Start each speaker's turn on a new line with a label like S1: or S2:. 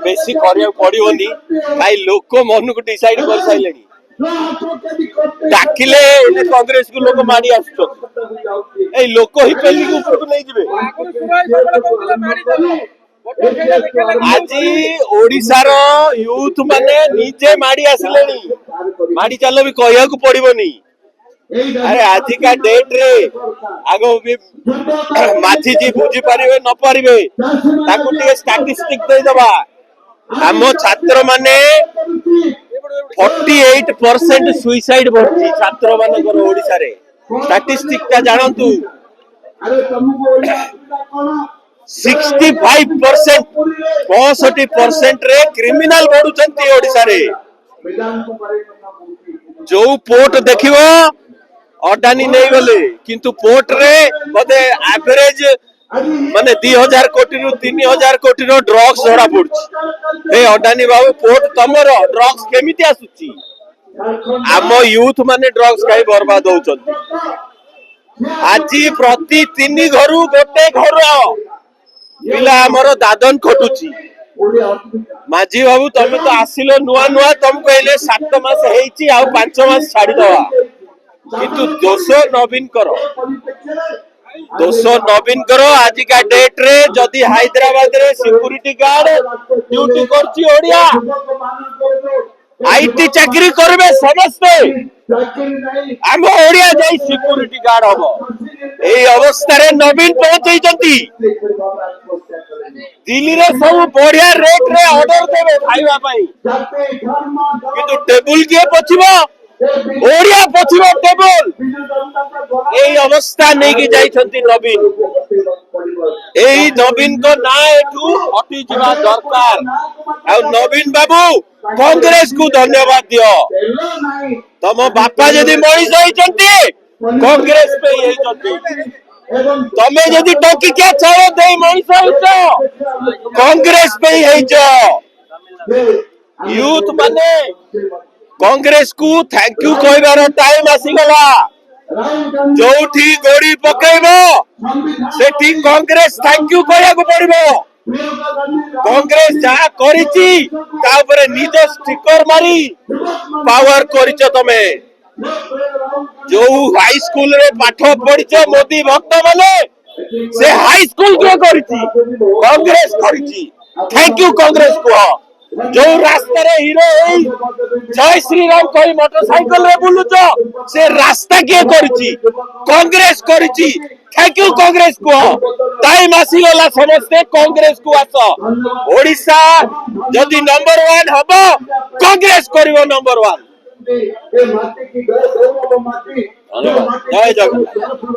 S1: बेसी करिया पड़िबनी भाई लोक मन को डिसाइड कर साइलेनी डाकिले एने कांग्रेस को लोक मारी आसुछो ए लोक ही पेली को ऊपर को नहीं जिवे आज ओडिसा रो यूथ माने नीचे मारी आसिलेनी मारी चलो भी कहिया को पड़िबनी अरे आज का डेट रे आगो भी माथी जी बुझी पारिबे न पारिबे ताकू टिके स्टैटिस्टिक दे दबा हम छात्र माने 48% सुइसाइड बढ़ी छात्र मानकर ओडिसा रे स्टैटिस्टिक ता जानंतु 65% 65% रे क्रिमिनल बढ़ुचंती ओडिसा रे जो पोर्ट देखिबो अडानी नहीं गले किंतु पोर्ट रे बोधे एवरेज माने 2000 कोटी रु 3000 कोटी रो ड्रग्स धरा पड़छ ए अडानी बाबू पोर्ट तमर ड्रग्स केमिति आसुची आम यूथ माने ड्रग्स खाई बर्बाद होउचंती आज प्रति 3 घरु गोटे घर पिला हमर दादन खटुची माझी बाबू तमे तो आसिलो नुआ नुआ तुम कहले 7 मास हेची आ 5 मास छाड़ी दवा किंतु दोष नवीन करो आज का डेट रे जदि हैदराबाद रे सिक्यूरिटी गार्ड ड्यूटी करची ओडिया आईटी चाकरी करबे समस्ते हम ओडिया जाई सिक्यूरिटी गार्ड हबो ए अवस्था रे नवीन पहुंचई जंती दिल्ली रे सब बढ़िया रेट रे ऑर्डर देबे खाइबा पई किंतु टेबल के पछिबो ओडिया पछिबो टेबल एई अवस्था नै कि जाइछंती नवीन एई नवीन को ना एठू हटी जिबा दरकार आ नवीन बाबू कांग्रेस को धन्यवाद दियो तम बापा जदी मणिष होइछंती कांग्रेस पे होइछंती तमे जदी टोकी के चाहो देई मणिष होइछ कांग्रेस पे होइछ यूथ माने कांग्रेस को थैंक यू कहबार टाइम आसी गला जोठी गोड़ी पकेबो सेठी कांग्रेस थैंक यू कहया को पड़िबो कांग्रेस जा करिची ता ऊपर निज स्टिकर मारी पावर करिछ तमे जो हाई स्कूल रे पाठ पढ़िछ मोदी भक्त माने से हाई स्कूल के करिची कांग्रेस करिची थैंक यू कांग्रेस को जो रास्ता रे हीरो जय श्री राम कही मोटरसाइकिल रे बुलुछ से रास्ता के करिची कांग्रेस करिची थैंक यू कांग्रेस को टाइम आसी गला समस्ते कांग्रेस को आस ओडिसा जदि नंबर 1 हबो कांग्रेस करिवो नंबर 1 जय जगन्नाथ।